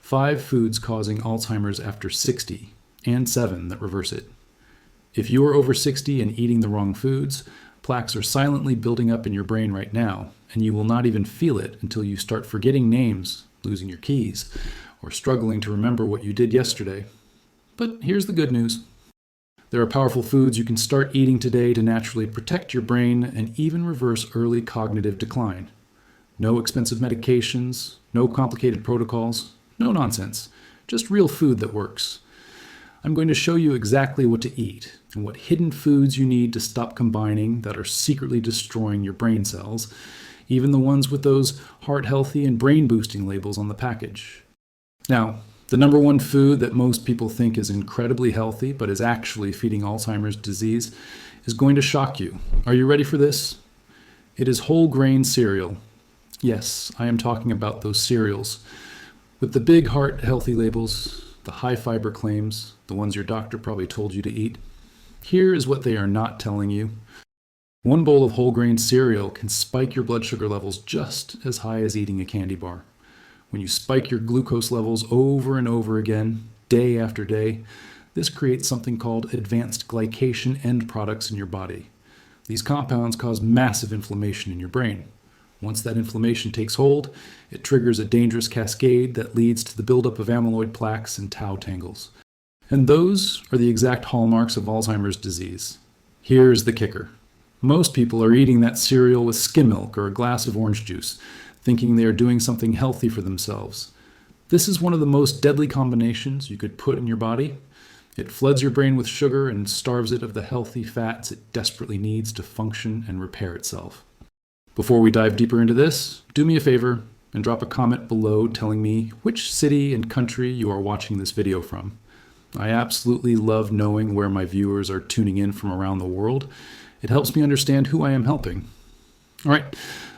5 foods causing Alzheimer's after 60, and 7 that reverse it. If you are over 60 and eating the wrong foods, plaques are silently building up in your brain right now, and you will not even feel it until you start forgetting names, losing your keys, or struggling to remember what you did yesterday. But here's the good news. There are powerful foods you can start eating today to naturally protect your brain and even reverse early cognitive decline. No expensive medications, no complicated protocols, no nonsense, just real food that works. I'm going to show you exactly what to eat and what hidden foods you need to stop combining that are secretly destroying your brain cells, even the ones with those heart-healthy and brain-boosting labels on the package. Now, the number one food that most people think is incredibly healthy but is actually feeding Alzheimer's disease is going to shock you. Are you ready for this? It is whole grain cereal. Yes, I am talking about those cereals with the big heart-healthy labels, the high fiber claims, the ones your doctor probably told you to eat. Here is what they are not telling you. One bowl of whole grain cereal can spike your blood sugar levels just as high as eating a candy bar. When you spike your glucose levels over and over again, day after day, this creates something called advanced glycation end products in your body. These compounds cause massive inflammation in your brain. Once that inflammation takes hold, it triggers a dangerous cascade that leads to the buildup of amyloid plaques and tau tangles. And those are the exact hallmarks of Alzheimer's disease. Here's the kicker. Most people are eating that cereal with skim milk or a glass of orange juice, thinking they are doing something healthy for themselves. This is one of the most deadly combinations you could put in your body. It floods your brain with sugar and starves it of the healthy fats it desperately needs to function and repair itself. Before we dive deeper into this, do me a favor and drop a comment below telling me which city and country you are watching this video from. I absolutely love knowing where my viewers are tuning in from around the world. It helps me understand who I am helping. All right,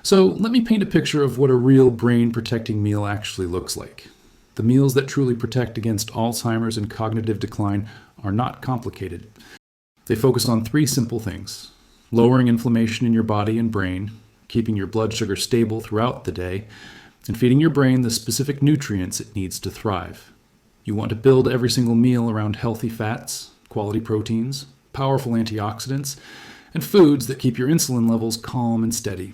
so let me paint a picture of what a real brain-protecting meal actually looks like. The meals that truly protect against Alzheimer's and cognitive decline are not complicated. They focus on 3 simple things: lowering inflammation in your body and brain, keeping your blood sugar stable throughout the day, and feeding your brain the specific nutrients it needs to thrive. You want to build every single meal around healthy fats, quality proteins, powerful antioxidants, and foods that keep your insulin levels calm and steady.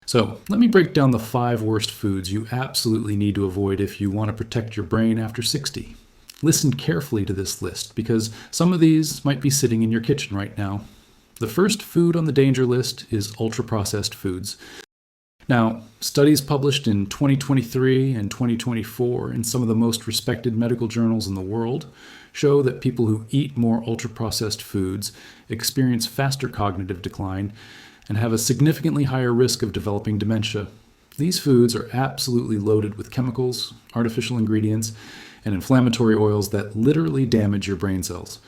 So, let me break down the 5 worst foods you absolutely need to avoid if you want to protect your brain after 60. Listen carefully to this list because some of these might be sitting in your kitchen right now. The first food on the danger list is ultra-processed foods. Now, studies published in 2023 and 2024 in some of the most respected medical journals in the world show that people who eat more ultra-processed foods experience faster cognitive decline and have a significantly higher risk of developing dementia. These foods are absolutely loaded with chemicals, artificial ingredients, and inflammatory oils that literally damage your brain cells.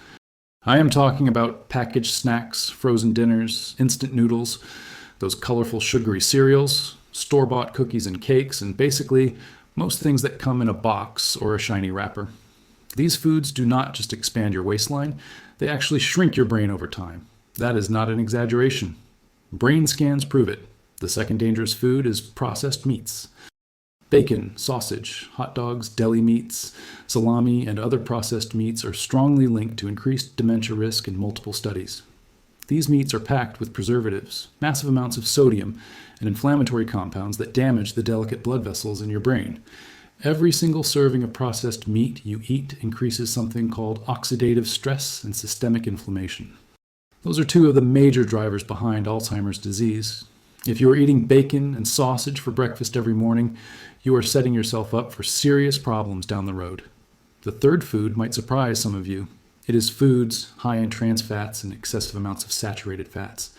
I am talking about packaged snacks, frozen dinners, instant noodles, those colorful sugary cereals, store-bought cookies and cakes, and basically most things that come in a box or a shiny wrapper. These foods do not just expand your waistline, they actually shrink your brain over time. That is not an exaggeration. Brain scans prove it. The second dangerous food is processed meats. Bacon, sausage, hot dogs, deli meats, salami, and other processed meats are strongly linked to increased dementia risk in multiple studies. These meats are packed with preservatives, massive amounts of sodium, and inflammatory compounds that damage the delicate blood vessels in your brain. Every single serving of processed meat you eat increases something called oxidative stress and systemic inflammation. Those are 2 of the major drivers behind Alzheimer's disease. If you are eating bacon and sausage for breakfast every morning, you are setting yourself up for serious problems down the road. The third food might surprise some of you. It is foods high in trans fats and excessive amounts of saturated fats.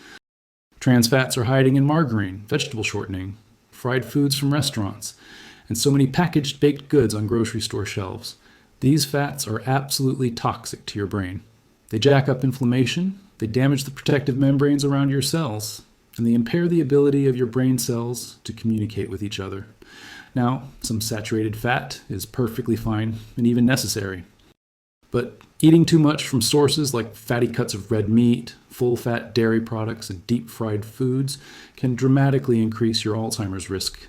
Trans fats are hiding in margarine, vegetable shortening, fried foods from restaurants, and so many packaged baked goods on grocery store shelves. These fats are absolutely toxic to your brain. They jack up inflammation, they damage the protective membranes around your cells, and they impair the ability of your brain cells to communicate with each other. Now, some saturated fat is perfectly fine and even necessary. But eating too much from sources like fatty cuts of red meat, full-fat dairy products, and deep-fried foods can dramatically increase your Alzheimer's risk.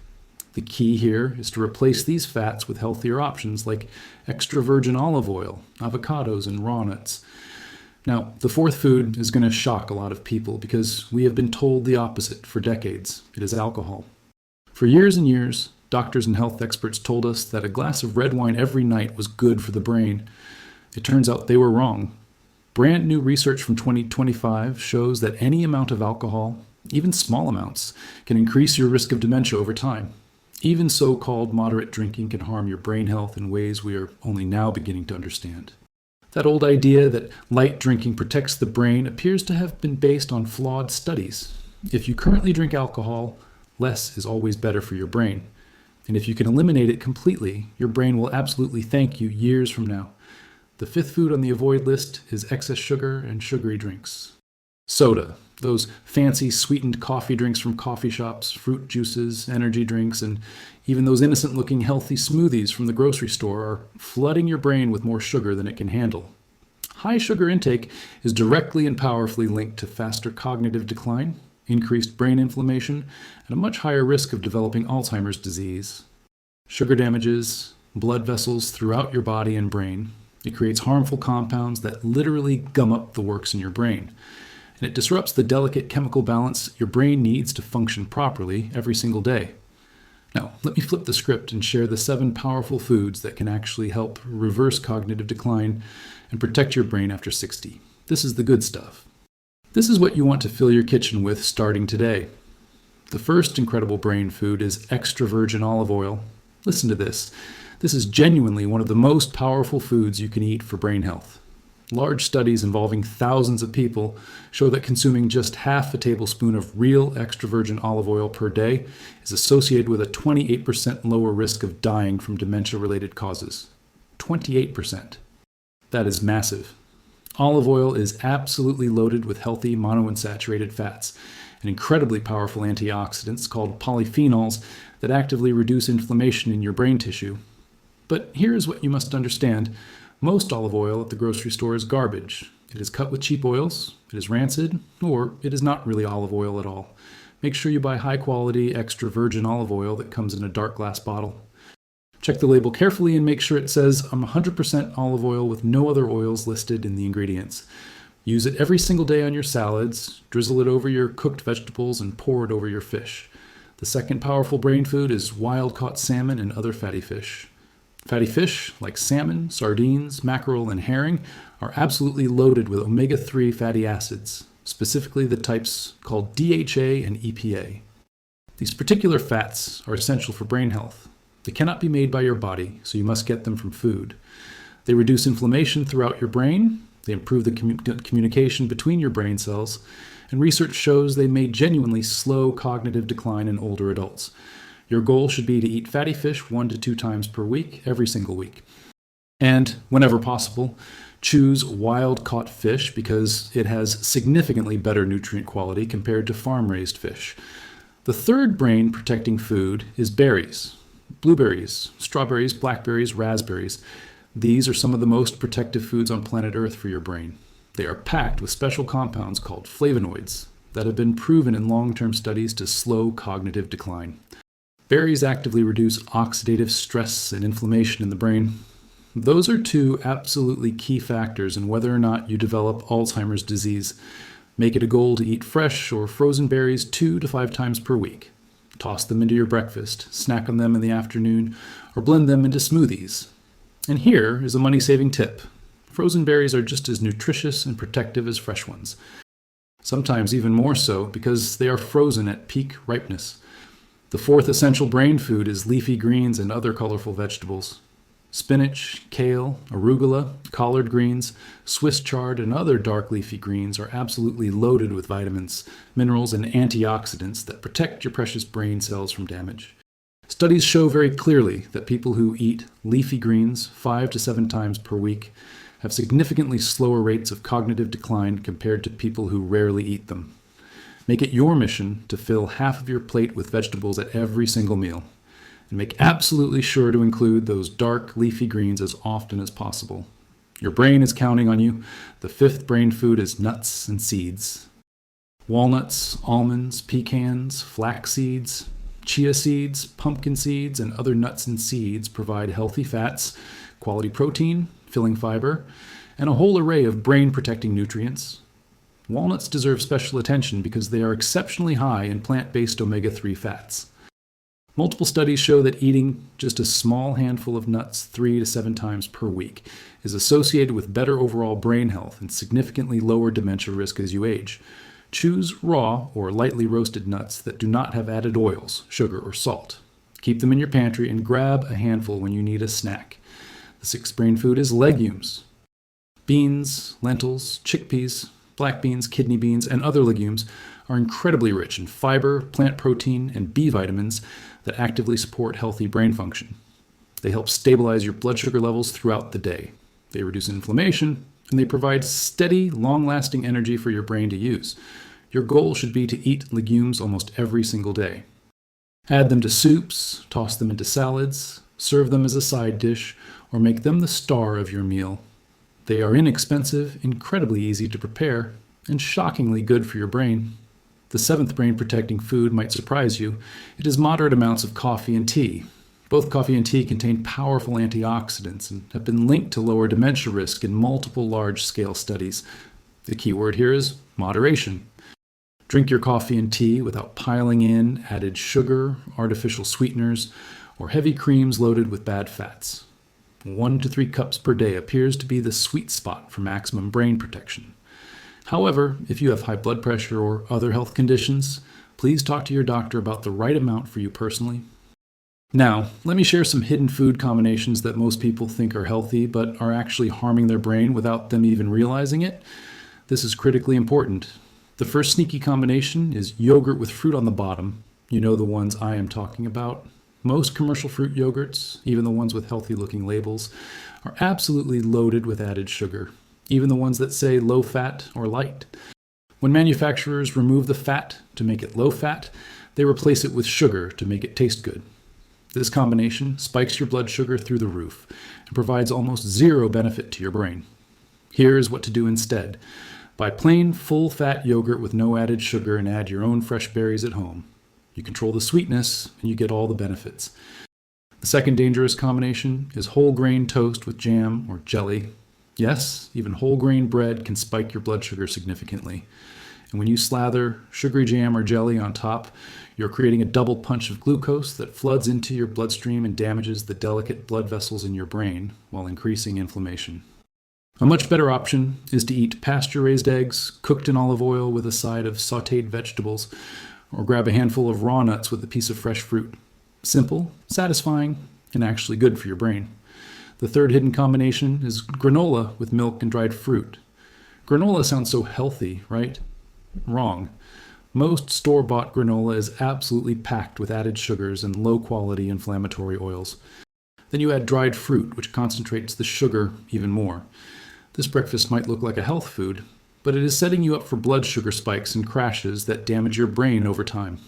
The key here is to replace these fats with healthier options like extra virgin olive oil, avocados, and raw nuts. Now, the fourth food is going to shock a lot of people because we have been told the opposite for decades. It is alcohol. For years and years, doctors and health experts told us that a glass of red wine every night was good for the brain. It turns out they were wrong. Brand new research from 2025 shows that any amount of alcohol, even small amounts, can increase your risk of dementia over time. Even so-called moderate drinking can harm your brain health in ways we are only now beginning to understand. That old idea that light drinking protects the brain appears to have been based on flawed studies. If you currently drink alcohol, less is always better for your brain. And if you can eliminate it completely, your brain will absolutely thank you years from now. The fifth food on the avoid list is excess sugar and sugary drinks. Soda, those fancy sweetened coffee drinks from coffee shops, fruit juices, energy drinks, and even those innocent-looking healthy smoothies from the grocery store are flooding your brain with more sugar than it can handle. High sugar intake is directly and powerfully linked to faster cognitive decline, increased brain inflammation, and a much higher risk of developing Alzheimer's disease. Sugar damages blood vessels throughout your body and brain. It creates harmful compounds that literally gum up the works in your brain. And it disrupts the delicate chemical balance your brain needs to function properly every single day. Now, let me flip the script and share the 7 powerful foods that can actually help reverse cognitive decline and protect your brain after 60. This is the good stuff. This is what you want to fill your kitchen with starting today. The first incredible brain food is extra virgin olive oil. Listen to this. This is genuinely one of the most powerful foods you can eat for brain health. Large studies involving thousands of people show that consuming just half a tablespoon of real extra virgin olive oil per day is associated with a 28% lower risk of dying from dementia-related causes. 28%. That is massive. Olive oil is absolutely loaded with healthy monounsaturated fats and incredibly powerful antioxidants called polyphenols that actively reduce inflammation in your brain tissue. But here's what you must understand. Most olive oil at the grocery store is garbage. It is cut with cheap oils, it is rancid, or it is not really olive oil at all. Make sure you buy high-quality, extra virgin olive oil that comes in a dark glass bottle. Check the label carefully and make sure it says 100% olive oil with no other oils listed in the ingredients. Use it every single day on your salads, drizzle it over your cooked vegetables, and pour it over your fish. The second powerful brain food is wild-caught salmon and other fatty fish. Fatty fish, like salmon, sardines, mackerel, and herring, are absolutely loaded with omega-3 fatty acids, specifically the types called DHA and EPA. These particular fats are essential for brain health. They cannot be made by your body, so you must get them from food. They reduce inflammation throughout your brain, they improve the communication between your brain cells, and research shows they may genuinely slow cognitive decline in older adults. Your goal should be to eat fatty fish 1 to 2 times per week, every single week. And, whenever possible, choose wild-caught fish because it has significantly better nutrient quality compared to farm-raised fish. The third brain-protecting food is berries. Blueberries, strawberries, blackberries, raspberries. These are some of the most protective foods on planet Earth for your brain. They are packed with special compounds called flavonoids that have been proven in long-term studies to slow cognitive decline. Berries actively reduce oxidative stress and inflammation in the brain. Those are 2 absolutely key factors in whether or not you develop Alzheimer's disease. Make it a goal to eat fresh or frozen berries 2 to 5 times per week. Toss them into your breakfast, snack on them in the afternoon, or blend them into smoothies. And here is a money-saving tip. Frozen berries are just as nutritious and protective as fresh ones. Sometimes even more so because they are frozen at peak ripeness. The fourth essential brain food is leafy greens and other colorful vegetables. Spinach, kale, arugula, collard greens, Swiss chard, and other dark leafy greens are absolutely loaded with vitamins, minerals, and antioxidants that protect your precious brain cells from damage. Studies show very clearly that people who eat leafy greens 5 to 7 times per week have significantly slower rates of cognitive decline compared to people who rarely eat them. Make it your mission to fill half of your plate with vegetables at every single meal. And make absolutely sure to include those dark leafy greens as often as possible. Your brain is counting on you. The 5th brain food is nuts and seeds. Walnuts, almonds, pecans, flax seeds, Chia seeds, pumpkin seeds, and other nuts and seeds provide healthy fats, quality protein, filling fiber, and a whole array of brain-protecting nutrients. Walnuts deserve special attention because they are exceptionally high in plant-based omega-3 fats. Multiple studies show that eating just a small handful of nuts 3 to 7 times per week is associated with better overall brain health and significantly lower dementia risk as you age. Choose raw or lightly roasted nuts that do not have added oils, sugar, or salt. Keep them in your pantry and grab a handful when you need a snack. The sixth brain food is legumes. Beans, lentils, chickpeas, black beans, kidney beans, and other legumes are incredibly rich in fiber, plant protein, and B vitamins that actively support healthy brain function. They help stabilize your blood sugar levels throughout the day. They reduce inflammation, and they provide steady, long-lasting energy for your brain to use. Your goal should be to eat legumes almost every single day. Add them to soups, toss them into salads, serve them as a side dish, or make them the star of your meal. They are inexpensive, incredibly easy to prepare, and shockingly good for your brain. The seventh brain-protecting food might surprise you. It is moderate amounts of coffee and tea. Both coffee and tea contain powerful antioxidants and have been linked to lower dementia risk in multiple large-scale studies. The key word here is moderation. Drink your coffee and tea without piling in added sugar, artificial sweeteners, or heavy creams loaded with bad fats. 1 to 3 cups per day appears to be the sweet spot for maximum brain protection. However, if you have high blood pressure or other health conditions, please talk to your doctor about the right amount for you personally. Now, let me share some hidden food combinations that most people think are healthy but are actually harming their brain without them even realizing it. This is critically important. The first sneaky combination is yogurt with fruit on the bottom. You know the ones I am talking about. Most commercial fruit yogurts, even the ones with healthy-looking labels, are absolutely loaded with added sugar, even the ones that say low fat or light. When manufacturers remove the fat to make it low fat, they replace it with sugar to make it taste good. This combination spikes your blood sugar through the roof and provides almost zero benefit to your brain. Here's what to do instead. Buy plain, full-fat yogurt with no added sugar and add your own fresh berries at home. You control the sweetness and you get all the benefits. The second dangerous combination is whole grain toast with jam or jelly. Yes, even whole grain bread can spike your blood sugar significantly. And when you slather sugary jam or jelly on top, you're creating a double punch of glucose that floods into your bloodstream and damages the delicate blood vessels in your brain while increasing inflammation. A much better option is to eat pasture-raised eggs cooked in olive oil with a side of sautéed vegetables, or grab a handful of raw nuts with a piece of fresh fruit. Simple, satisfying, and actually good for your brain. The third hidden combination is granola with milk and dried fruit. Granola sounds so healthy, right? Wrong. Most store-bought granola is absolutely packed with added sugars and low-quality inflammatory oils. Then you add dried fruit, which concentrates the sugar even more. This breakfast might look like a health food, but it is setting you up for blood sugar spikes and crashes that damage your brain over time.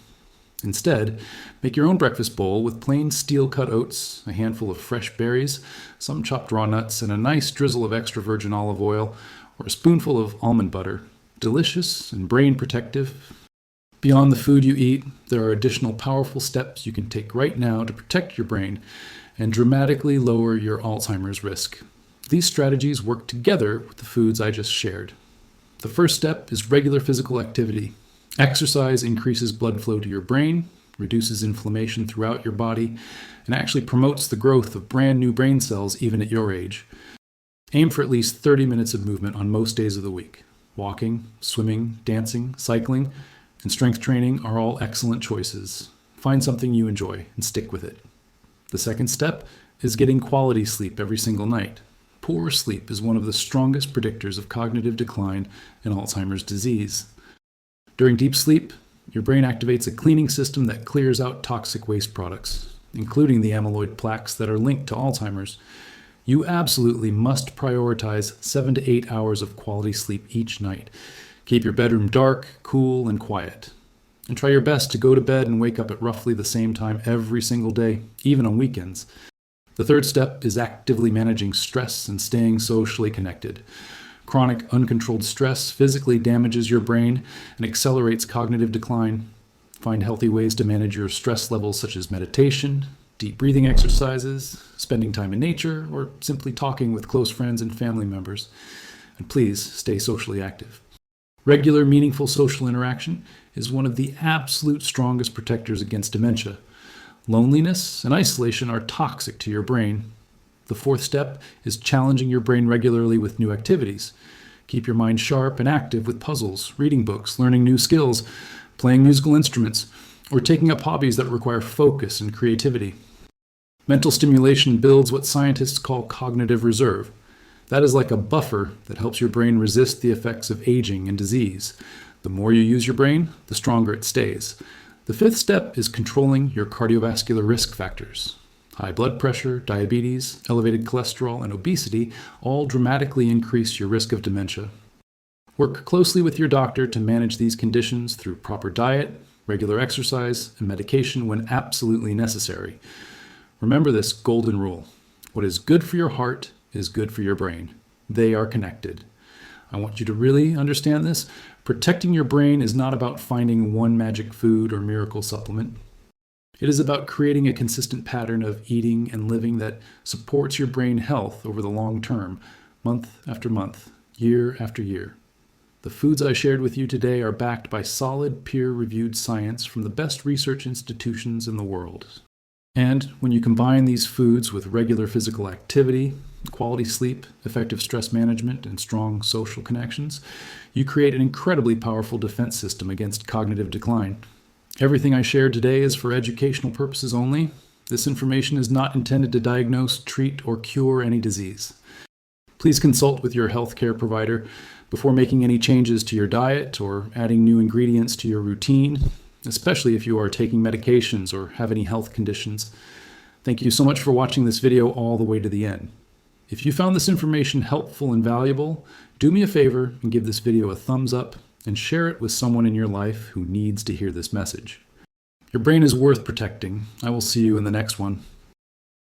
Instead, make your own breakfast bowl with plain steel-cut oats, a handful of fresh berries, some chopped raw nuts, and a nice drizzle of extra virgin olive oil, or a spoonful of almond butter. Delicious and brain protective. Beyond the food you eat, there are additional powerful steps you can take right now to protect your brain and dramatically lower your Alzheimer's risk. These strategies work together with the foods I just shared. The first step is regular physical activity. Exercise increases blood flow to your brain, reduces inflammation throughout your body, and actually promotes the growth of brand new brain cells even at your age. Aim for at least 30 minutes of movement on most days of the week. Walking, swimming, dancing, cycling, and strength training are all excellent choices. Find something you enjoy and stick with it. The second step is getting quality sleep every single night. Poor sleep is one of the strongest predictors of cognitive decline in Alzheimer's disease. During deep sleep, your brain activates a cleaning system that clears out toxic waste products, including the amyloid plaques that are linked to Alzheimer's. You absolutely must prioritize 7 to 8 hours of quality sleep each night. Keep your bedroom dark, cool, and quiet. And try your best to go to bed and wake up at roughly the same time every single day, even on weekends. The third step is actively managing stress and staying socially connected. Chronic, uncontrolled stress physically damages your brain and accelerates cognitive decline. Find healthy ways to manage your stress levels, such as meditation, deep breathing exercises, spending time in nature, or simply talking with close friends and family members. And please stay socially active. Regular, meaningful social interaction is one of the absolute strongest protectors against dementia. Loneliness and isolation are toxic to your brain. The fourth step is challenging your brain regularly with new activities. Keep your mind sharp and active with puzzles, reading books, learning new skills, playing musical instruments, or taking up hobbies that require focus and creativity. Mental stimulation builds what scientists call cognitive reserve. That is like a buffer that helps your brain resist the effects of aging and disease. The more you use your brain, the stronger it stays. The fifth step is controlling your cardiovascular risk factors. High blood pressure, diabetes, elevated cholesterol, and obesity all dramatically increase your risk of dementia. Work closely with your doctor to manage these conditions through proper diet, regular exercise, and medication when absolutely necessary. Remember this golden rule. What is good for your heart is good for your brain. They are connected. I want you to really understand this. Protecting your brain is not about finding one magic food or miracle supplement. It is about creating a consistent pattern of eating and living that supports your brain health over the long term, month after month, year after year. The foods I shared with you today are backed by solid, peer-reviewed science from the best research institutions in the world. And when you combine these foods with regular physical activity, quality sleep, effective stress management, and strong social connections, you create an incredibly powerful defense system against cognitive decline. Everything I shared today is for educational purposes only. This information is not intended to diagnose, treat, or cure any disease. Please consult with your healthcare provider before making any changes to your diet or adding new ingredients to your routine, especially if you are taking medications or have any health conditions. Thank you so much for watching this video all the way to the end. If you found this information helpful and valuable, do me a favor and give this video a thumbs up and share it with someone in your life who needs to hear this message. Your brain is worth protecting. I will see you in the next one.